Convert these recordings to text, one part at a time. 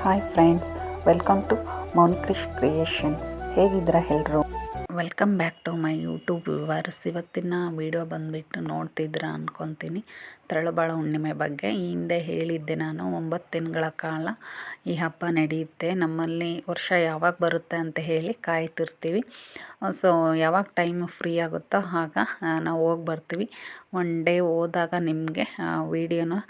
Hi friends, welcome to Mounikrish creations. ಹೇಗಿದ್ದೀರಾ ಎಲ್ಲರೂ? Welcome back to my YouTube viewers. ಇವತ್ತಿನ video ಬಂದುಬಿಟ್ಟು ನೋಡ್ತಿದ್ದೀರಾ ಅಂದ್ಕೊತೀನಿ. ತರಳುಬಾಳ ಹುಣ್ಣಿಮೆ ಬಗ್ಗೆ ಈ ಹಿಂದೆ ಹೇಳಿದ್ದೆ ನಾನು. 9 ದಿನಗಳ ಕಾಲ ಈ ಹಬ್ಬ ನಡೆಯುತ್ತೆ. ನಮ್ಮಲ್ಲಿ ವರ್ಷ ಯಾವಾಗ ಬರುತ್ತೆ ಅಂತ ಹೇಳಿ ಕಾಯ್ತಿರ್ತೀವಿ. ಸೊ ಯಾವಾಗ ಟೈಮ್ ಫ್ರೀ ಆಗುತ್ತೋ ಆಗ ನಾವು ಹೋಗಿ ಬರ್ತೀವಿ. ಒನ್ ಡೇ ಹೋದಾಗ ನಿಮಗೆ ವಿಡಿಯೋನ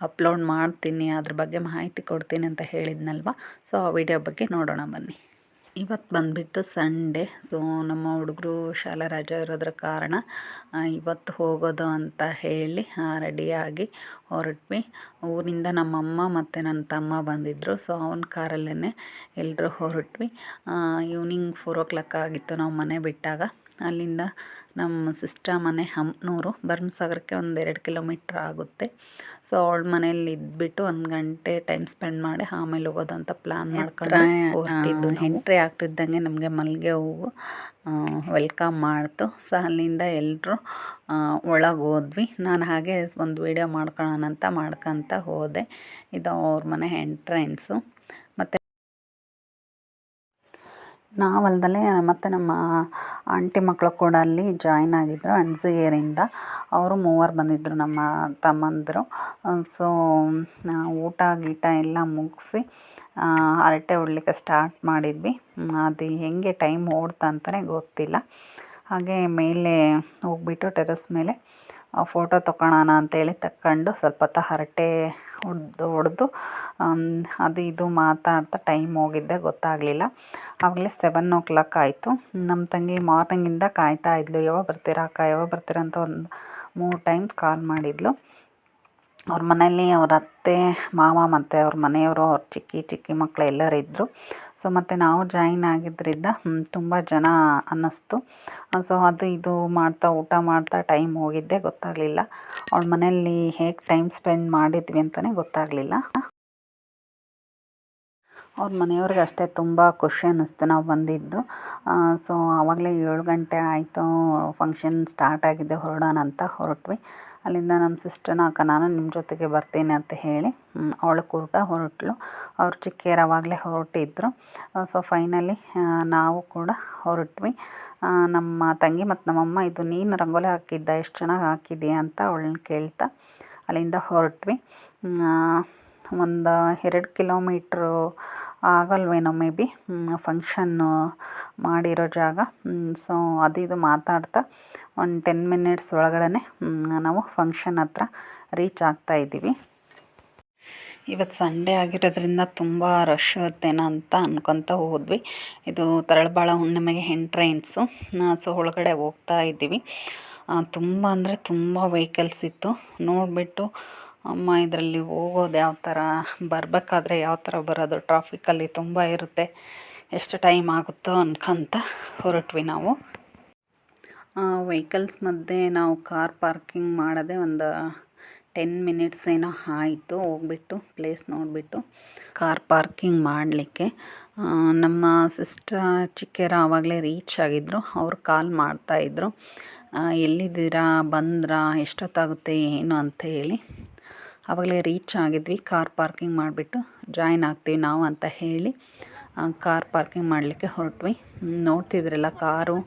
ಅಪ್ಲೋಡ್ ಮಾಡ್ತೀನಿ, ಅದ್ರ ಬಗ್ಗೆ ಮಾಹಿತಿ ಕೊಡ್ತೀನಿ ಅಂತ ಹೇಳಿದ್ನಲ್ವ. ಸೊ ಆ ವಿಡಿಯೋ ಬಗ್ಗೆ ನೋಡೋಣ ಬನ್ನಿ. ಇವತ್ತು ಬಂದುಬಿಟ್ಟು ಸಂಡೇ. ಸೊ ನಮ್ಮ ಹುಡುಗರು ಶಾಲಾ ರಜೆ ಇರೋದ್ರ ಕಾರಣ ಇವತ್ತು ಹೋಗೋದು ಅಂತ ಹೇಳಿ ರೆಡಿಯಾಗಿ ಹೊರಟ್ವಿ. ಊರಿಂದ ನಮ್ಮಮ್ಮ ಮತ್ತು ನನ್ನ ತಮ್ಮ ಬಂದಿದ್ದರು. ಸೊ ಅವನ ಕಾರಲ್ಲೇ ಎಲ್ಲರೂ ಹೊರಟ್ವಿ. ಈವ್ನಿಂಗ್ 4 o'clock ಆಗಿತ್ತು ನಾವು ಮನೆ ಬಿಟ್ಟಾಗ. ಅಲ್ಲಿಂದ ನಮ್ಮ ಸಿಸ್ಟರ್ ಮನೆ ಹಂಪನೂರು, ಭರಮಸಾಗರಕ್ಕೆ 1-2 ಕಿಲೋಮೀಟ್ರ್ ಆಗುತ್ತೆ. ಸೊ ಅವಳ ಮನೇಲಿ ಇದ್ಬಿಟ್ಟು 1 ಗಂಟೆ ಟೈಮ್ ಸ್ಪೆಂಡ್ ಮಾಡಿ ಆಮೇಲೆ ಹೋಗೋದಂತ ಪ್ಲ್ಯಾನ್ ಮಾಡ್ಕೊಂಡು ಹೊರಟಿದ್ದು. ಎಂಟ್ರಿ ಆಗ್ತಿದ್ದಂಗೆ ನಮಗೆ ಮಲ್ಲಿಗೆ ಹೂವು ವೆಲ್ಕಮ್ ಮಾಡ್ತು. ಸೊ ಅಲ್ಲಿಂದ ಎಲ್ಲರೂ ಒಳಗೆ ಹೋದ್ವಿ. ನಾನು ಹಾಗೆ ಒಂದು ವೀಡಿಯೋ ಮಾಡ್ಕೊಳ್ಳೋಣ ಅಂತ ಮಾಡ್ಕೊತ ಹೋದೆ. ಇದು ಅವ್ರ ಮನೆ ಎಂಟ್ರೆನ್ಸು. ಮತ್ತು ನಾವಲ್ದಲೇ ಮತ್ತು ನಮ್ಮ ಆಂಟಿ ಮಕ್ಕಳು ಕೂಡ ಅಲ್ಲಿ ಜಾಯ್ನ್ ಆಗಿದ್ದರು ಅಣ್ಸಿಗೇರಿಯಿಂದ. ಅವರು 3 ಬಂದಿದ್ದರು, ನಮ್ಮ ತಮ್ಮಂದಿರು. ಸೊ ಊಟ ಗೀಟ ಎಲ್ಲ ಮುಗಿಸಿ ಹರಟೆ ಹೊಡ್ಲಿಕ್ಕೆ ಸ್ಟಾರ್ಟ್ ಮಾಡಿದ್ವಿ. ಅದು ಹೆಂಗೆ ಟೈಮ್ ಓಡ್ತಾ ಅಂತಲೇ ಗೊತ್ತಿಲ್ಲ. ಹಾಗೆ ಮೇಲೆ ಹೋಗ್ಬಿಟ್ಟು ಟೆರೆಸ್ ಮೇಲೆ ಫೋಟೋ ತಗೊಳ್ಳೋಣ ಅಂತೇಳಿ ತಗೊಂಡು ಸ್ವಲ್ಪ ಹೊತ್ತು ಹರಟೆ ಹೊಡೆದು ಅದು ಇದು ಮಾತಾಡ್ತಾ ಟೈಮ್ ಹೋಗಿದ್ದೆ ಗೊತ್ತಾಗಲಿಲ್ಲ. ಆವಾಗಲೇ 7 o'clock ಆಯಿತು. ನಮ್ಮ ತಂಗಿ ಮಾರ್ನಿಂಗಿಂದ ಕಾಯ್ತಾ ಇದ್ಲು, ಯಾವಾಗ ಬರ್ತೀರಾ ಅಕ್ಕ, ಯಾವಾಗ ಬರ್ತೀರಾ ಅಂತ ಒಂದು 3 ಟೈಮ್ ಕಾಲ್ ಮಾಡಿದ್ಲು. ಅವ್ರ ಮನೇಲಿ ಅವ್ರ ಅತ್ತೆ ಮಾವ ಮತ್ತು ಅವ್ರ ಮನೆಯವರು, ಅವ್ರ ಚಿಕ್ಕಿ ಮಕ್ಕಳು ಎಲ್ಲರೂ ಇದ್ದರು. ಸೊ ಮತ್ತು ನಾವು ಜಾಯಿನ್ ಆಗಿದ್ದರಿಂದ ತುಂಬ ಜನ ಅನ್ನಿಸ್ತು. ಸೊ ಅದು ಇದು ಮಾಡ್ತಾ ಊಟ ಮಾಡ್ತಾ ಟೈಮ್ ಹೋಗಿದ್ದೆ ಗೊತ್ತಾಗಲಿಲ್ಲ. ಅವಳ ಮನೆಯಲ್ಲಿ ಹೇಗೆ ಟೈಮ್ ಸ್ಪೆಂಡ್ ಮಾಡಿದ್ವಿ ಅಂತಲೇ ಗೊತ್ತಾಗಲಿಲ್ಲ. ಅವ್ರ ಮನೆಯವ್ರಿಗೆ ಅಷ್ಟೇ ತುಂಬ ಖುಷಿ ಅನ್ನಿಸ್ತು ನಾವು ಬಂದಿದ್ದು. ಸೊ ಆವಾಗಲೇ 7 ಗಂಟೆ ಆಯಿತು, ಫಂಕ್ಷನ್ ಸ್ಟಾರ್ಟ್ ಆಗಿದೆ, ಹೊರಡೋಣ ಅಂತ ಹೊರಟ್ವಿ. ಅಲ್ಲಿಂದ ನಮ್ಮ ಸಿಸ್ಟರ್ನ ಅಕ್ಕ ನಾನು ನಿಮ್ಮ ಜೊತೆಗೆ ಬರ್ತೀನಿ ಅಂತ ಹೇಳಿ ಅವಳು ಕೂಡ ಹೊರಟ್ಲು. ಅವ್ರು ಚಿಕ್ಕಿಯರು ಆವಾಗಲೇ ಹೊರಟಿದ್ರು. ಸೊ ಫೈನಲಿ ನಾವು ಕೂಡ ಹೊರಟ್ವಿ. ನಮ್ಮ ತಂಗಿ ಮತ್ತು ನಮ್ಮಮ್ಮ, ಇದು ನೀನು ರಂಗೋಲಿ ಹಾಕಿದ್ದ, ಎಷ್ಟು ಚೆನ್ನಾಗಿ ಹಾಕಿದೆಯಾ ಅಂತ ಅವಳನ್ನ ಕೇಳ್ತಾ ಅಲ್ಲಿಂದ ಹೊರಟ್ವಿ. ಒಂದು 2 ಕಿಲೋಮೀಟ್ರು ಆಗಲ್ವೇನೋ ಮೇ ಬಿ ಫಂಕ್ಷನ್ನು ಮಾಡಿರೋ ಜಾಗ. ಸೊ ಅದು ಇದು ಮಾತಾಡ್ತಾ ಒಂದು 10 minutes ಒಳಗಡೆ ನಾವು ಫಂಕ್ಷನ್ ಹತ್ರ ರೀಚ್ ಆಗ್ತಾಯಿದ್ದೀವಿ. ಇವತ್ತು ಸಂಡೇ ಆಗಿರೋದ್ರಿಂದ ತುಂಬ ರಶ್ ಇರುತ್ತೇನೋ ಅಂತ ಅನ್ಕೊತ ಹೋದ್ವಿ. ಇದು ತರಳುಬಾಳ ಹುಣ್ಣಿಮೆಗೆ ಎಂಟ್ರೆನ್ಸು. ಸೊ ಒಳಗಡೆ ಹೋಗ್ತಾ ಇದ್ದೀವಿ. ತುಂಬ ಅಂದರೆ ತುಂಬ ವೆಹಿಕಲ್ಸ್ ಇತ್ತು. ನೋಡಿಬಿಟ್ಟು ಅಮ್ಮ ಇದರಲ್ಲಿ ಹೋಗೋದು ಯಾವ ಥರ, ಬರಬೇಕಾದ್ರೆ ಯಾವ ಥರ ಬರೋದು, ಟ್ರಾಫಿಕಲ್ಲಿ ತುಂಬ ಇರುತ್ತೆ, ಎಷ್ಟು ಟೈಮ್ ಆಗುತ್ತೋ ಅನ್ಕೊಂತ ಹೊರಟ್ವಿ ನಾವು. ವೆಹಿಕಲ್ಸ್ ಮಧ್ಯೆ ನಾವು ಕಾರ್ ಪಾರ್ಕಿಂಗ್ ಮಾಡೋದೇ ಒಂದು 10 minutes ಏನೋ ಆಯಿತು. ಹೋಗ್ಬಿಟ್ಟು ಪ್ಲೇಸ್ ನೋಡಿಬಿಟ್ಟು ಕಾರ್ ಪಾರ್ಕಿಂಗ್ ಮಾಡಲಿಕ್ಕೆ ನಮ್ಮ ಸಿಸ್ಟರ್ ಚಿಕ್ಕೆರ ಆವಾಗಲೇ ರೀಚ್ ಆಗಿದ್ದರು. ಅವ್ರು ಕಾಲ್ ಮಾಡ್ತಾಯಿದ್ರು, ಎಲ್ಲಿದ್ದೀರಾ, ಬಂದ್ರಾ, ಎಷ್ಟೊತ್ತಾಗುತ್ತೆ ಏನು ಅಂತ ಹೇಳಿ. ಆವಾಗಲೇ ರೀಚ್ ಆಗಿದ್ವಿ. ಕಾರ್ ಪಾರ್ಕಿಂಗ್ ಮಾಡಿಬಿಟ್ಟು ಜಾಯ್ನ್ ಆಗ್ತೀವಿ ನಾವು ಅಂತ ಹೇಳಿ ಕಾರ್ ಪಾರ್ಕಿಂಗ್ ಮಾಡಲಿಕ್ಕೆ ಹೊರಟ್ವಿ. ನೋಡ್ತಿದ್ರಲ್ಲ ಕಾರು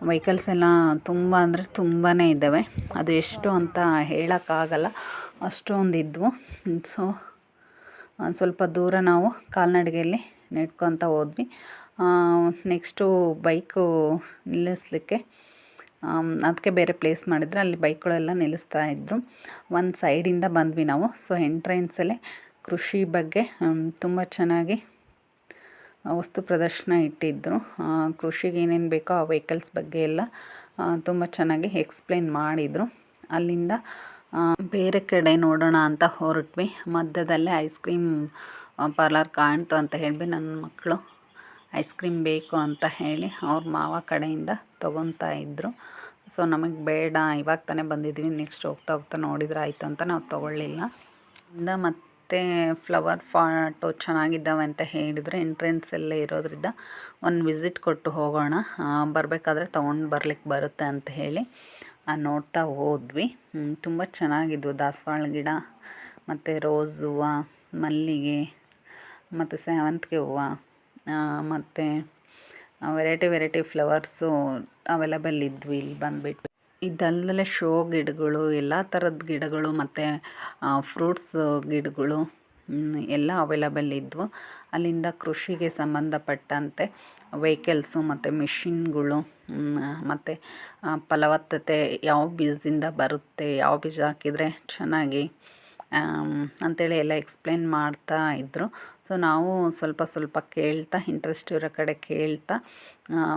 ವೆಹಿಕಲ್ಸ್ ಎಲ್ಲ ತುಂಬ ಅಂದರೆ ತುಂಬಾ ಇದ್ದಾವೆ. ಅದು ಎಷ್ಟು ಅಂತ ಹೇಳೋಕ್ಕಾಗಲ್ಲ, ಅಷ್ಟೊಂದು ಇದ್ವು. ಸೊ ಸ್ವಲ್ಪ ದೂರ ನಾವು ಕಾಲ್ನಡಿಗೆಯಲ್ಲಿ ನೆಡ್ಕೊತ ಹೋದ್ವಿ. ನೆಕ್ಸ್ಟು ಬೈಕು ನಿಲ್ಲಿಸಲಿಕ್ಕೆ ಅದಕ್ಕೆ ಬೇರೆ ಪ್ಲೇಸ್ ಮಾಡಿದರೆ ಅಲ್ಲಿ ಬೈಕ್ಗಳೆಲ್ಲ ನಿಲ್ಲಿಸ್ತಾಯಿದ್ರು. ಒಂದು ಸೈಡಿಂದ ಬಂದ್ವಿ ನಾವು. ಸೊ ಎಂಟ್ರೆನ್ಸಲ್ಲೇ ಕೃಷಿ ಬಗ್ಗೆ ತುಂಬ ಚೆನ್ನಾಗಿ ವಸ್ತು ಪ್ರದರ್ಶನ ಇಟ್ಟಿದ್ದರು. ಕೃಷಿಗೆ ಏನೇನು ಬೇಕೋ ಆ ವೆಹಿಕಲ್ಸ್ ಬಗ್ಗೆ ಎಲ್ಲ ತುಂಬ ಚೆನ್ನಾಗಿ ಎಕ್ಸ್ಪ್ಲೇನ್ ಮಾಡಿದರು. ಅಲ್ಲಿಂದ ಬೇರೆ ಕಡೆ ನೋಡೋಣ ಅಂತ ಹೊರಟ್ವಿ. ಮಧ್ಯದಲ್ಲೇ ಐಸ್ ಕ್ರೀಮ್ ಪಾರ್ಲರ್ ಕಾಣ್ತು ಅಂತ ಹೇಳಿ ನನ್ನ ಮಕ್ಕಳು ಐಸ್ ಕ್ರೀಮ್ ಬೇಕು ಅಂತ ಹೇಳಿ ಅವ್ರ ಮಾವ ಕಡೆಯಿಂದ ತೊಗೊತಾ ಇದ್ದರು. ಸೊ ನಮಗೆ ಬೇಡ, ಇವಾಗ ತಾನೇ ಬಂದಿದ್ವಿ, ನೆಕ್ಸ್ಟ್ ಹೋಗ್ತಾ ನೋಡಿದ್ರೆ ಆಯಿತು ಅಂತ ನಾವು ತೊಗೊಳ್ಳಿಲ್ಲ. ಮತ್ತು ಫ್ಲವರ್ ಪಾಟು ಚೆನ್ನಾಗಿದ್ದಾವೆ ಅಂತ ಹೇಳಿದರೆ ಎಂಟ್ರೆನ್ಸಲ್ಲೇ ಇರೋದ್ರಿಂದ ಒಂದು ವಿಸಿಟ್ ಕೊಟ್ಟು ಹೋಗೋಣ, ಬರಬೇಕಾದ್ರೆ ತೊಗೊಂಡು ಬರ್ಲಿಕ್ಕೆ ಬರುತ್ತೆ ಅಂತ ಹೇಳಿ ನೋಡ್ತಾ ಹೋದ್ವಿ. ತುಂಬ ಚೆನ್ನಾಗಿದ್ವು ದಾಸವಾಳ ಗಿಡ ಮತ್ತು ರೋಸ್ ಹೂವು, ಮಲ್ಲಿಗೆ, ಮತ್ತು ಸೇವಂತಿಗೆ ಹೂವು ಮತ್ತು ವೆರೈಟಿ ಫ್ಲವರ್ಸು ಅವೈಲೇಬಲ್ ಇದ್ವು ಇಲ್ಲಿ ಬಂದುಬಿಟ್ಟು. ಇದಲ್ಲದೆ ಶೋ ಗಿಡಗಳು, ಎಲ್ಲ ಥರದ ಗಿಡಗಳು ಮತ್ತು ಫ್ರೂಟ್ಸ್ ಗಿಡಗಳು ಎಲ್ಲ ಅವೈಲೇಬಲ್ ಇದ್ವು. ಅಲ್ಲಿಂದ ಕೃಷಿಗೆ ಸಂಬಂಧಪಟ್ಟಂತೆ ವೆಹಿಕಲ್ಸು ಮತ್ತು ಮಿಷಿನ್ಗಳು ಮತ್ತು ಫಲವತ್ತತೆ ಯಾವ ಬೀಜದಿಂದ ಬರುತ್ತೆ, ಯಾವ ಬೀಜ ಹಾಕಿದರೆ ಚೆನ್ನಾಗಿ ಅಂಥೇಳಿ ಎಲ್ಲ ಎಕ್ಸ್ಪ್ಲೇನ್ ಮಾಡ್ತಾ ಇದ್ದರು. ಸೊ ನಾವು ಸ್ವಲ್ಪ ಕೇಳ್ತಾ, ಇಂಟ್ರೆಸ್ಟ್ ಇರೋ ಕಡೆ ಕೇಳ್ತಾ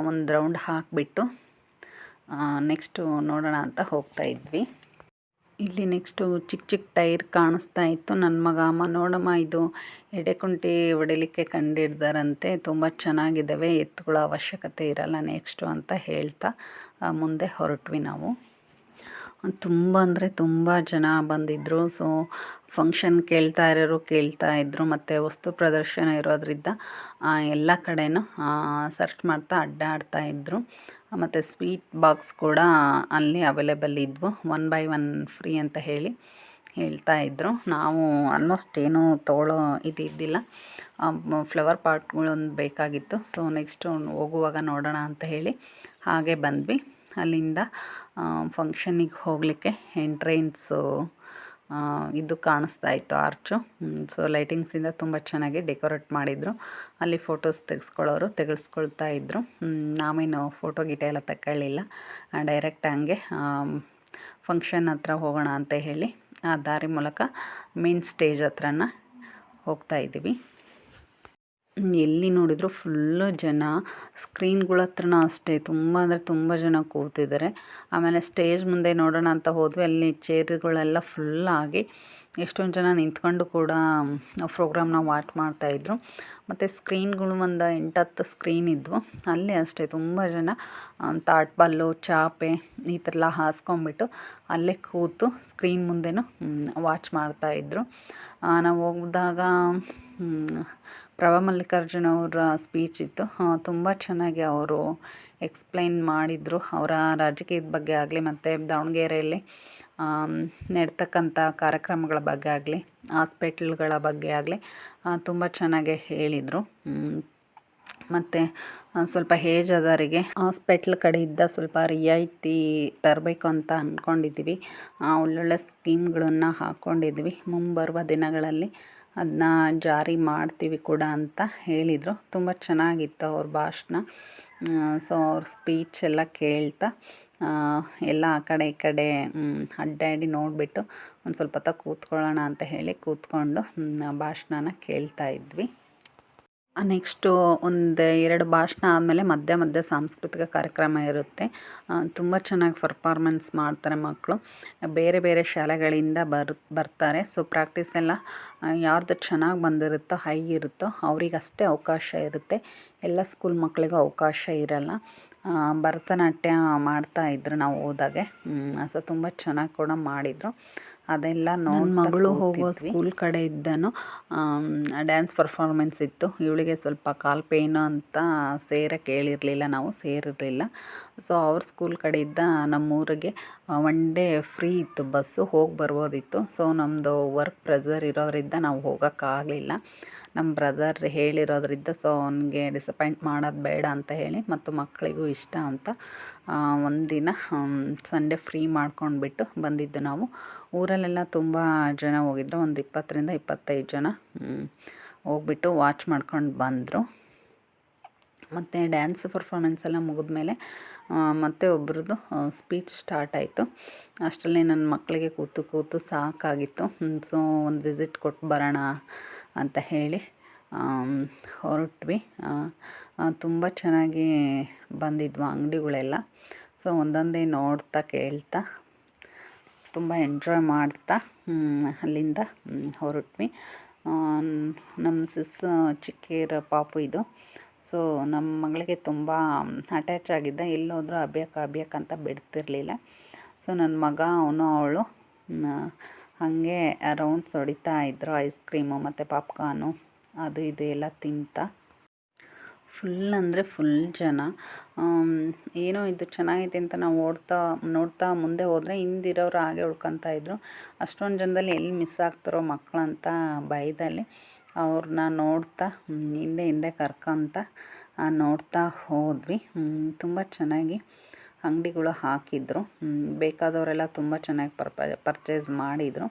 ಒಂದು ರೌಂಡ್ ಹಾಕಿಬಿಟ್ಟು ನೆಕ್ಸ್ಟು ನೋಡೋಣ ಅಂತ ಹೋಗ್ತಾ ಇದ್ವಿ. ಇಲ್ಲಿ ನೆಕ್ಸ್ಟು ಚಿಕ್ಕ ಟೈರ್ ಕಾಣಿಸ್ತಾ ಇತ್ತು. ನನ್ನ ಮಗ, ಅಮ್ಮ ನೋಡಮ್ಮ ಇದು ಎಡೆಕುಂಟಿ ಹೊಡಿಲಿಕ್ಕೆ ಕಂಡಿಡ್ದಾರಂತೆ, ತುಂಬ ಚೆನ್ನಾಗಿದ್ದಾವೆ, ಎತ್ತುಗಳ ಅವಶ್ಯಕತೆ ಇರಲ್ಲ ನೆಕ್ಸ್ಟು ಅಂತ ಹೇಳ್ತಾ ಮುಂದೆ ಹೊರಟ್ವಿ ನಾವು. ತುಂಬ ಅಂದರೆ ತುಂಬ ಜನ ಬಂದಿದ್ದರು. ಸೊ ಫಂಕ್ಷನ್ ಕೇಳ್ತಾ ಇದ್ದರು ಮತ್ತು ವಸ್ತು ಪ್ರದರ್ಶನ ಇರೋದ್ರಿಂದ ಎಲ್ಲ ಕಡೆನೂ ಸರ್ಚ್ ಮಾಡ್ತಾ ಅಡ್ಡಾಡ್ತಾ ಇದ್ದರು. ಮತ್ತು ಸ್ವೀಟ್ ಬಾಕ್ಸ್ ಕೂಡ ಅಲ್ಲಿ ಅವೈಲೇಬಲ್ ಇದ್ವು, 1 by 1 ಫ್ರೀ ಅಂತ ಹೇಳ್ತಾ ಇದ್ದರು. ನಾವು ಆಲ್ಮೋಸ್ಟ್ ಏನೂ ತೊಗೊಳ್ಳೋ ಇದ್ದಿಲ್ಲ, ಫ್ಲವರ್ ಪಾಟ್ಗಳೊಂದು ಬೇಕಾಗಿತ್ತು. ಸೊ ನೆಕ್ಸ್ಟು ಹೋಗುವಾಗ ನೋಡೋಣ ಅಂತ ಹೇಳಿ ಹಾಗೆ ಬಂದ್ವಿ. ಅಲ್ಲಿಂದ ಫಂಕ್ಷನಿಗೆ ಹೋಗಲಿಕ್ಕೆ ಎಂಟ್ರೆನ್ಸು ಇದು ಕಾಣಿಸ್ತಾ ಇತ್ತು, ಆರ್ಚು. ಸೊ ಲೈಟಿಂಗ್ಸಿಂದ ತುಂಬ ಚೆನ್ನಾಗಿ ಡೆಕೋರೇಟ್ ಮಾಡಿದರು. ಅಲ್ಲಿ ಫೋಟೋಸ್ ತೆಗೆಸ್ಕೊಳ್ತಾ ಇದ್ದರು. ನಾವೇನು ಫೋಟೋ ಎಲ್ಲ ತಗೊಳ್ಳಿಲ್ಲ, ಡೈರೆಕ್ಟ್ ಹಂಗೆ ಫಂಕ್ಷನ್ ಹತ್ರ ಹೋಗೋಣ ಅಂತ ಹೇಳಿ ಆ ದಾರಿ ಮೂಲಕ ಮೇನ್ ಸ್ಟೇಜ್ ಹತ್ರನ ಹೋಗ್ತಾ ಇದ್ದೀವಿ. ಎಲ್ಲಿ ನೋಡಿದ್ರು ಫುಲ್ಲು ಜನ, ಸ್ಕ್ರೀನ್ಗಳ ಹತ್ರನೂ ಅಷ್ಟೇ ತುಂಬ ಅಂದರೆ ತುಂಬ ಜನ ಕೂತಿದ್ದಾರೆ. ಆಮೇಲೆ ಸ್ಟೇಜ್ ಮುಂದೆ ನೋಡೋಣ ಅಂತ ಹೋದ್ವಿ, ಅಲ್ಲಿ ಚೇರ್ಗಳೆಲ್ಲ ಫುಲ್ಲಾಗಿ ಎಷ್ಟೊಂದು ಜನ ನಿಂತ್ಕೊಂಡು ಕೂಡ ಪ್ರೋಗ್ರಾಮ್ನ ವಾಚ್ ಮಾಡ್ತಾಯಿದ್ರು. ಮತ್ತು ಸ್ಕ್ರೀನ್ಗಳು ಒಂದು 8-10 ಸ್ಕ್ರೀನ್ ಇದ್ವು. ಅಲ್ಲಿ ಅಷ್ಟೇ ತುಂಬ ಜನ ತಾಟ್ಬಲ್ಲು, ಚಾಪೆ ಈ ಥರ ಎಲ್ಲ ಹಾಸ್ಕೊಂಬಿಟ್ಟು ಅಲ್ಲೇ ಕೂತು ಸ್ಕ್ರೀನ್ ಮುಂದೆನೂ ವಾಚ್ ಮಾಡ್ತಾಯಿದ್ರು. ನಾವು ಹೋಗಿದಾಗ ಪ್ರಭಾ ಮಲ್ಲಿಕಾರ್ಜುನ್ ಅವರ ಸ್ಪೀಚ್ ಇತ್ತು. ತುಂಬ ಚೆನ್ನಾಗಿ ಅವರು ಎಕ್ಸ್ಪ್ಲೈನ್ ಮಾಡಿದರು, ಅವರ ರಾಜಕೀಯದ ಬಗ್ಗೆ ಆಗಲಿ ಮತ್ತು ದಾವಣಗೆರೆಯಲ್ಲಿ ನಡ್ತಕ್ಕಂಥ ಕಾರ್ಯಕ್ರಮಗಳ ಬಗ್ಗೆ ಆಗಲಿ, ಹಾಸ್ಪಿಟ್ಲ್ಗಳ ಬಗ್ಗೆ ಆಗಲಿ ತುಂಬ ಚೆನ್ನಾಗಿ ಹೇಳಿದರು. ಮತ್ತು ಸ್ವಲ್ಪ ಏಜ್ ಆದವರಿಗೆ ಹಾಸ್ಪಿಟ್ಲ್ ಕಡೆಯಿಂದ ಸ್ವಲ್ಪ ರಿಯಾಯಿತಿ ತರಬೇಕು ಅಂತ ಅಂದ್ಕೊಂಡಿದ್ದೀವಿ. ಒಳ್ಳೊಳ್ಳೆ ಸ್ಕೀಮ್ಗಳನ್ನು ಹಾಕ್ಕೊಂಡಿದ್ವಿ. ಮುಂಬರುವ ದಿನಗಳಲ್ಲಿ ಅದನ್ನ ಜಾರಿ ಮಾಡ್ತೀವಿ ಕೂಡ ಅಂತ ಹೇಳಿದರು. ತುಂಬ ಚೆನ್ನಾಗಿತ್ತು ಅವ್ರ ಭಾಷಣ. ಸೊ ಅವ್ರ ಸ್ಪೀಚ್ ಎಲ್ಲ ಕೇಳ್ತಾ ಎಲ್ಲ ಆ ಕಡೆ ಈ ಕಡೆ ಅಡ್ಡಾಡಿ ನೋಡಿಬಿಟ್ಟು ಒಂದು ಸ್ವಲ್ಪ ಹೊತ್ತು ಕೂತ್ಕೊಳ್ಳೋಣ ಅಂತ ಹೇಳಿ ಕೂತ್ಕೊಂಡು ಭಾಷಣನ ಕೇಳ್ತಾ ಇದ್ವಿ. ನೆಕ್ಸ್ಟು 1-2 ಭಾಷಣ ಆದಮೇಲೆ ಮಧ್ಯ ಸಾಂಸ್ಕೃತಿಕ ಕಾರ್ಯಕ್ರಮ ಇರುತ್ತೆ. ತುಂಬ ಚೆನ್ನಾಗಿ ಪರ್ಫಾರ್ಮೆನ್ಸ್ ಮಾಡ್ತಾರೆ ಮಕ್ಕಳು. ಬೇರೆ ಶಾಲೆಗಳಿಂದ ಬರ್ತಾರೆ. ಸೊ ಪ್ರಾಕ್ಟೀಸ್ ಎಲ್ಲ ಯಾರ್ದು ಚೆನ್ನಾಗಿ ಬಂದಿರುತ್ತೋ, ಹೈ ಇರುತ್ತೋ ಅವರಿಗಷ್ಟೇ ಅವಕಾಶ ಇರುತ್ತೆ. ಎಲ್ಲ ಸ್ಕೂಲ್ ಮಕ್ಕಳಿಗೂ ಅವಕಾಶ ಇರಲ್ಲ. ಭರತನಾಟ್ಯ ಮಾಡ್ತಾಯಿದ್ರು ನಾವು ಹೋದಾಗೆ. ಸೊ ತುಂಬ ಚೆನ್ನಾಗಿ ಕೂಡ ಮಾಡಿದರು. ಅದೆಲ್ಲ ನನ್ನ ಮಗಳು ಹೋಗೋ ಸ್ಕೂಲ್ ಕಡೆ ಇದ್ದನು ಡ್ಯಾನ್ಸ್ ಪರ್ಫಾರ್ಮೆನ್ಸ್ ಇತ್ತು. ಇವಳಿಗೆ ಸ್ವಲ್ಪ ಕಾಲು ಪೇಯ್ನು ಅಂತ ನಾವು ಸೇರಿರಲಿಲ್ಲ. ಸೊ ಅವ್ರ ಸ್ಕೂಲ್ ಕಡೆಯಿಂದ ನಮ್ಮೂರಿಗೆ 1 ಡೇ ಫ್ರೀ ಇತ್ತು, ಬಸ್ಸು ಹೋಗಿ ಬರ್ಬೋದಿತ್ತು. ಸೊ ನಮ್ಮದು ವರ್ಕ್ ಪ್ರೆಷರ್ ಇರೋದ್ರಿಂದ ನಾವು ಹೋಗೋಕ್ಕಾಗಲಿಲ್ಲ. ನಮ್ಮ ಬ್ರದರ್ ಹೇಳಿರೋದ್ರಿಂದ ಸೊ ಅವನಿಗೆ ಡಿಸಪಾಯಿಂಟ್ ಮಾಡೋದು ಬೇಡ ಅಂತ ಹೇಳಿ ಮತ್ತು ಮಕ್ಕಳಿಗೂ ಇಷ್ಟ ಅಂತ ಒಂದಿನ ಸಂಡೇ ಫ್ರೀ ಮಾಡ್ಕೊಂಡ್ಬಿಟ್ಟು ಬಂದಿದ್ದು ನಾವು. ಊರಲ್ಲೆಲ್ಲ ತುಂಬ ಜನ ಹೋಗಿದ್ರು, ಒಂದು 20-25 ಜನ ಹೋಗ್ಬಿಟ್ಟು ವಾಚ್ ಮಾಡ್ಕೊಂಡು ಬಂದರು. ಮತ್ತು ಡ್ಯಾನ್ಸ್ ಪರ್ಫಾರ್ಮೆನ್ಸ್ ಎಲ್ಲ ಮುಗಿದ್ಮೇಲೆ ಮತ್ತೆ ಒಬ್ರದ್ದು ಸ್ಪೀಚ್ ಸ್ಟಾರ್ಟ್ ಆಯಿತು. ಅಷ್ಟರಲ್ಲಿ ನನ್ನ ಮಕ್ಕಳಿಗೆ ಕೂತು ಸಾಕಾಗಿತ್ತು. ಸೊ ಒಂದು ವಿಸಿಟ್ ಕೊಟ್ಟು ಬರೋಣ ಅಂತ ಹೇಳಿ ಹೊರಟ್ವಿ. ತುಂಬ ಚೆನ್ನಾಗಿ ಬಂದಿದ್ವು ಅಂಗಡಿಗಳೆಲ್ಲ. ಸೊ ಒಂದೊಂದೇ ನೋಡ್ತಾ ಕೇಳ್ತಾ ತುಂಬ ಎಂಜಾಯ್ ಮಾಡ್ತಾ ಅಲ್ಲಿಂದ ಹೊರಟ್ವಿ. ನಮ್ಮ ಚಿಕ್ಕಿರ ಪಾಪು ಇದು. ಸೊ ನಮ್ಮ ಮಗಳಿಗೆ ತುಂಬ ಅಟ್ಯಾಚ್ ಆಗಿದ್ದ, ಎಲ್ಲೋದ್ರೂ ಅಬ್ಯಕ್ಕಂತ ಬಿಡ್ತಿರ್ಲಿಲ್ಲ. ಸೊ ನನ್ನ ಮಗ, ಅವಳು ಹಾಗೆ ರೌಂಡ್ಸ್ ಹೊಡಿತಾ ಇದ್ದರು. ಐಸ್ ಕ್ರೀಮು ಮತ್ತು ಪಾಪ್ಕಾರ್ನು ಅದು ಇದು ಎಲ್ಲ ತಿಂತಾ. ಫುಲ್ ಅಂದರೆ ಫುಲ್ ಜನ. ಏನೋ ಇದು ಚೆನ್ನಾಗೈತೆ ಅಂತ ನಾವು ನೋಡ್ತಾ ಮುಂದೆ ಹೋದರೆ ಹಿಂದಿರೋರು ಹಾಗೆ ಉಳ್ಕೊತಾ ಇದ್ರು. ಅಷ್ಟೊಂದು ಜನದಲ್ಲಿ ಎಲ್ಲಿ ಮಿಸ್ ಆಗ್ತಾರೋ ಮಕ್ಕಳಂತ ಭಯದಲ್ಲಿ ಅವ್ರನ್ನ ನೋಡ್ತಾ ಹಿಂದೆ ಹಿಂದೆ ಕರ್ಕೊತ ನೋಡ್ತಾ ಹೋದ್ವಿ. ತುಂಬ ಚೆನ್ನಾಗಿ ಅಂಗಡಿಗಳು ಹಾಕಿದ್ರು. ಬೇಕಾದವರೆಲ್ಲ ತುಂಬ ಚೆನ್ನಾಗಿ ಪರ್ಚೇಸ್ ಮಾಡಿದರು.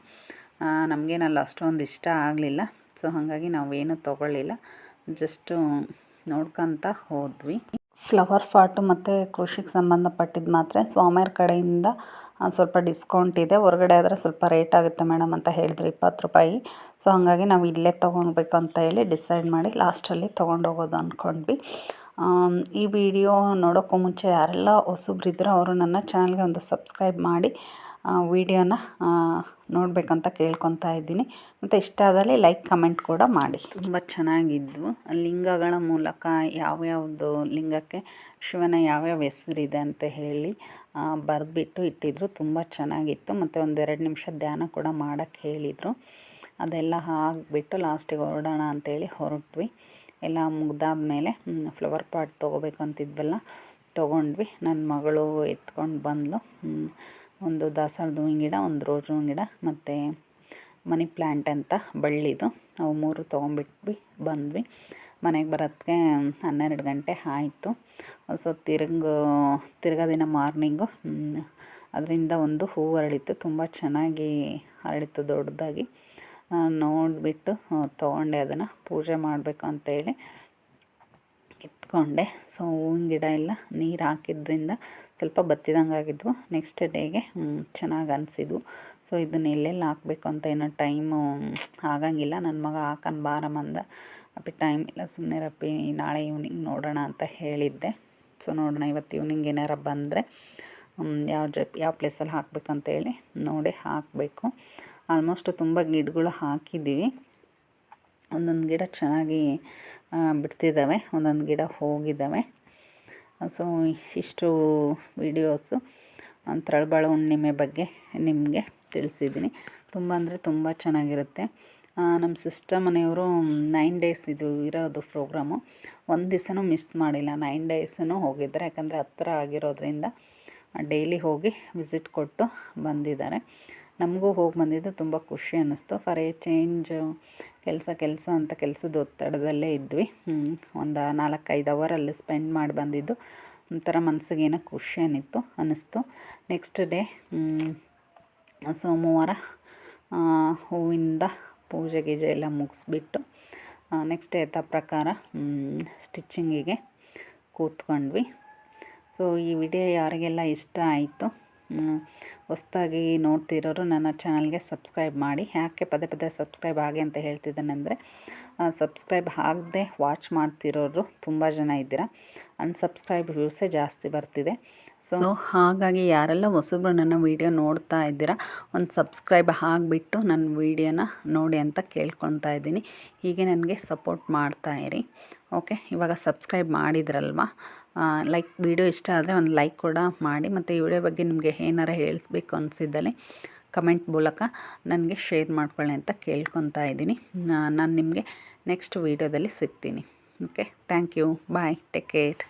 ನಮಗೇನಲ್ಲ ಅಷ್ಟೊಂದು ಇಷ್ಟ ಆಗಲಿಲ್ಲ. ಸೊ ಹಾಗಾಗಿ ನಾವೇನು ತೊಗೊಳ್ಳಿಲ್ಲ, ಜಸ್ಟು ನೋಡ್ಕೊತ ಹೋದ್ವಿ. ಫ್ಲವರ್ ಪಾಟು ಮತ್ತು ಕೃಷಿಗೆ ಸಂಬಂಧಪಟ್ಟಿದ್ದು ಮಾತ್ರ ಸ್ವಾಮಿಯವ್ರ ಕಡೆಯಿಂದ ಸ್ವಲ್ಪ ಡಿಸ್ಕೌಂಟ್ ಇದೆ, ಹೊರಗಡೆ ಆದರೆ ಸ್ವಲ್ಪ ರೇಟ್ ಆಗುತ್ತೆ ಮೇಡಮ್ ಅಂತ ಹೇಳಿದ್ರು, 20 ರೂಪಾಯಿ. ಸೊ ಹಾಗಾಗಿ ನಾವು ಇಲ್ಲೇ ತೊಗೊಳ್ಬೇಕು ಅಂತ ಹೇಳಿ ಡಿಸೈಡ್ ಮಾಡಿ ಲಾಸ್ಟಲ್ಲಿ ತೊಗೊಂಡೋಗೋದು ಅಂದ್ಕೊಂಡ್ವಿ. ಈ ವಿಡಿಯೋ ನೋಡೋಕ್ಕೂ ಮುಂಚೆ ಯಾರೆಲ್ಲ ಹೊಸಬ್ರಿದ್ರೋ ಅವರು ನನ್ನ ಚಾನಲ್ಗೆ ಒಂದು ಸಬ್ಸ್ಕ್ರೈಬ್ ಮಾಡಿ ವಿಡಿಯೋನ ನೋಡಬೇಕಂತ ಕೇಳ್ಕೊತಾ ಇದ್ದೀನಿ. ಮತ್ತು ಇಷ್ಟ ಆದಲ್ಲಿ ಲೈಕ್ ಕಮೆಂಟ್ ಕೂಡ ಮಾಡಿ. ತುಂಬ ಚೆನ್ನಾಗಿದ್ವು. ಲಿಂಗಗಳ ಮೂಲಕ ಯಾವ್ಯಾವುದು ಲಿಂಗಕ್ಕೆ ಶಿವನ ಯಾವ್ಯಾವ ಹೆಸರಿದೆ ಅಂತ ಹೇಳಿ ಬರೆದ್ಬಿಟ್ಟು ಇಟ್ಟಿದ್ರು. ತುಂಬ ಚೆನ್ನಾಗಿತ್ತು. ಮತ್ತು ಒಂದೆರಡು ನಿಮಿಷ ಧ್ಯಾನ ಕೂಡ ಮಾಡೋಕ್ಕೆ ಹೇಳಿದರು. ಅದೆಲ್ಲ ಆಗಿಬಿಟ್ಟು ಲಾಸ್ಟಿಗೆ ಹೊರಡೋಣ ಅಂತೇಳಿ ಹೊರಟ್ವಿ. ಎಲ್ಲ ಮುಗ್ದಾದ್ಮೇಲೆ ಫ್ಲವರ್ ಪಾಟ್ ತೊಗೋಬೇಕು ಅಂತಿದ್ವಲ್ಲ, ತೊಗೊಂಡ್ವಿ. ನನ್ನ ಮಗಳು ಎತ್ಕೊಂಡು ಬಂದಳು. ಒಂದು ದಾಸವಾಳದ ಹೂವಿನ ಗಿಡ, ಒಂದು ರೋಜ್ ಹೂವಿನ ಗಿಡ ಮತ್ತು ಮನಿ ಪ್ಲ್ಯಾಂಟ್ ಅಂತ ಬಳ್ಳಿದು, ಅವು 3 ತೊಗೊಂಬಿಟ್ವಿ ಬಂದ್ವಿ. ಮನೆಗೆ ಬರೋದಕ್ಕೆ 12 ಗಂಟೆ ಆಯಿತು. ಸೊ ತಿರ್ಗಾ ದಿನ ಮಾರ್ನಿಂಗು ಅದರಿಂದ ಒಂದು ಹೂವು ಅರಳಿತ್ತು. ತುಂಬ ಚೆನ್ನಾಗಿ ಅರಳಿತ್ತು, ದೊಡ್ಡದಾಗಿ. ನೋಡಿಬಿಟ್ಟು ತೊಗೊಂಡೆ. ಅದನ್ನು ಪೂಜೆ ಮಾಡಬೇಕು ಅಂತೇಳಿ ಕಿತ್ಕೊಂಡೆ. ಸೊ ಹೂವಿನ ಗಿಡ ಎಲ್ಲ ನೀರು ಹಾಕಿದ್ರಿಂದ ಸ್ವಲ್ಪ ಬತ್ತಿದಂಗೆ ಆಗಿದ್ವು. ನೆಕ್ಸ್ಟ್ ಡೇಗೆ ಚೆನ್ನಾಗಿ ಅನಿಸಿದ್ವು. ಸೊ ಇದನ್ನು ಎಲ್ಲೆಲ್ಲಿ ಹಾಕಬೇಕು ಅಂತ ಏನೋ ಟೈಮು ಆಗಂಗಿಲ್ಲ. ನನ್ನ ಮಗ ಹಾಕನ್ ಬಾರಮ್ಮ ಅಂದ. ಅಪ್ಪಿ ಟೈಮ್ ಇಲ್ಲ, ಸುಮ್ಮನೆ ರಪ್ಪಿ ನಾಳೆ ಈವ್ನಿಂಗ್ ನೋಡೋಣ ಅಂತ ಹೇಳಿದ್ದೆ. ಸೊ ನೋಡೋಣ, ಇವತ್ತು ಈವ್ನಿಂಗ್ ಏನಾರ ಬಂದರೆ ಯಾವ ಪ್ಲೇಸಲ್ಲಿ ಹಾಕಬೇಕು ಅಂತೇಳಿ ನೋಡಿ ಹಾಕಬೇಕು. ಆಲ್ಮೋಸ್ಟ್ ತುಂಬ ಗಿಡಗಳು ಹಾಕಿದ್ದೀವಿ. ಒಂದೊಂದು ಗಿಡ ಚೆನ್ನಾಗಿ ಬಿಡ್ತಿದ್ದಾವೆ, ಒಂದೊಂದು ಗಿಡ ಹೋಗಿದ್ದಾವೆ. ಸೊ ಇಷ್ಟು ವೀಡಿಯೋಸು ತರಳಬಾಳ ಹುಣ್ಣಿಮೆ ಬಗ್ಗೆ ನಿಮಗೆ ತಿಳಿಸಿದ್ದೀನಿ. ತುಂಬ ಅಂದರೆ ತುಂಬ ಚೆನ್ನಾಗಿರುತ್ತೆ. ನಮ್ಮ ಸಿಸ್ಟರ್ ಮನೆಯವರು 9 ಡೇಸ್ ಇದು ಇರೋದು ಪ್ರೋಗ್ರಾಮು. ಒಂದು ದಿವಸನೂ ಮಿಸ್ ಮಾಡಿಲ್ಲ. 9 ಡೇಸೂ ಹೋಗಿದ್ದಾರೆ. ಯಾಕಂದರೆ ಹತ್ತಿರ ಆಗಿರೋದ್ರಿಂದ ಡೈಲಿ ಹೋಗಿ ವಿಸಿಟ್ ಕೊಟ್ಟು ಬಂದಿದ್ದಾರೆ. ನಮಗೂ ಹೋಗಿ ಬಂದಿದ್ದು ತುಂಬ ಖುಷಿ ಅನ್ನಿಸ್ತು. ಫಾರ್ ಎ ಚೇಂಜ್ ಕೆಲಸ ಅಂತ ಕೆಲಸದ ಒತ್ತಡದಲ್ಲೇ ಇದ್ವಿ. ಒಂದು 4-5 ಅವರಲ್ಲಿ ಸ್ಪೆಂಡ್ ಮಾಡಿ ಬಂದಿದ್ದು ಒಂಥರ ಮನಸ್ಸಿಗೆ ಏನೋ ಖುಷಿ ಅನ್ನಿಸ್ತು. ನೆಕ್ಸ್ಟ್ ಡೇ ಸೋಮವಾರ ಹೂವಿಂದ ಪೂಜೆ ಗೀಜೆ ಎಲ್ಲ ಮುಗಿಸ್ಬಿಟ್ಟು ನೆಕ್ಸ್ಟ್ ಡೇ ಯಥಾ ಪ್ರಕಾರ ಸ್ಟಿಚ್ಚಿಂಗಿಗೆ ಕೂತ್ಕೊಂಡ್ವಿ. ಸೊ ಈ ವಿಡಿಯೋ ಯಾರಿಗೆಲ್ಲ ಇಷ್ಟ ಆಯಿತು, ಹೊಸದಾಗಿ ನೋಡ್ತಿರೋರು ನನ್ನ ಚಾನಲ್ಗೆ ಸಬ್ಸ್ಕ್ರೈಬ್ ಮಾಡಿ. ಯಾಕೆ ಪದೇ ಪದೇ ಸಬ್ಸ್ಕ್ರೈಬ್ ಆಗಿ ಅಂತ ಹೇಳ್ತಿದ್ದಾನೆಂದರೆ, ಸಬ್ಸ್ಕ್ರೈಬ್ ಆಗದೆ ವಾಚ್ ಮಾಡ್ತಿರೋರು ತುಂಬ ಜನ ಇದ್ದೀರಾ. ಅನ್ಸಬ್ಸ್ಕ್ರೈಬ್ ವ್ಯೂಸೇ ಜಾಸ್ತಿ ಬರ್ತಿದೆ. ಸೊ ಹಾಗಾಗಿ ಯಾರೆಲ್ಲ ಹೊಸಬ್ರು ನನ್ನ ವೀಡಿಯೋ ನೋಡ್ತಾ ಇದ್ದೀರಾ, ಒಂದು ಸಬ್ಸ್ಕ್ರೈಬ್ ಆಗಿಬಿಟ್ಟು ನನ್ನ ವೀಡಿಯೋನ ನೋಡಿ ಅಂತ ಕೇಳ್ಕೊತಾ ಇದ್ದೀನಿ. ಹೀಗೆ ನನಗೆ ಸಪೋರ್ಟ್ ಮಾಡ್ತಾಯಿರಿ. ಓಕೆ, ಇವಾಗ ಸಬ್ಸ್ಕ್ರೈಬ್ ಮಾಡಿದ್ರಲ್ವ, ವಿಡಿಯೋ ಇಷ್ಟ ಆದರೆ ಒಂದು ಲೈಕ್ ಕೂಡ ಮಾಡಿ. ಮತ್ತು ಈ ವಿಡಿಯೋ ಬಗ್ಗೆ ನಿಮಗೆ ಏನಾರು ಹೇಳಿಸ್ಬೇಕು ಅನಿಸಿದ್ದಲ್ಲಿ ಕಮೆಂಟ್ ಮೂಲಕ ನನಗೆ ಶೇರ್ ಮಾಡ್ಕೊಳ್ಳಿ ಅಂತ ಕೇಳ್ಕೊತಾ ಇದ್ದೀನಿ. ನಾನು ನಿಮಗೆ ನೆಕ್ಸ್ಟ್ ವೀಡಿಯೋದಲ್ಲಿ ಸಿಗ್ತೀನಿ. Okay, thank you, bye, take care.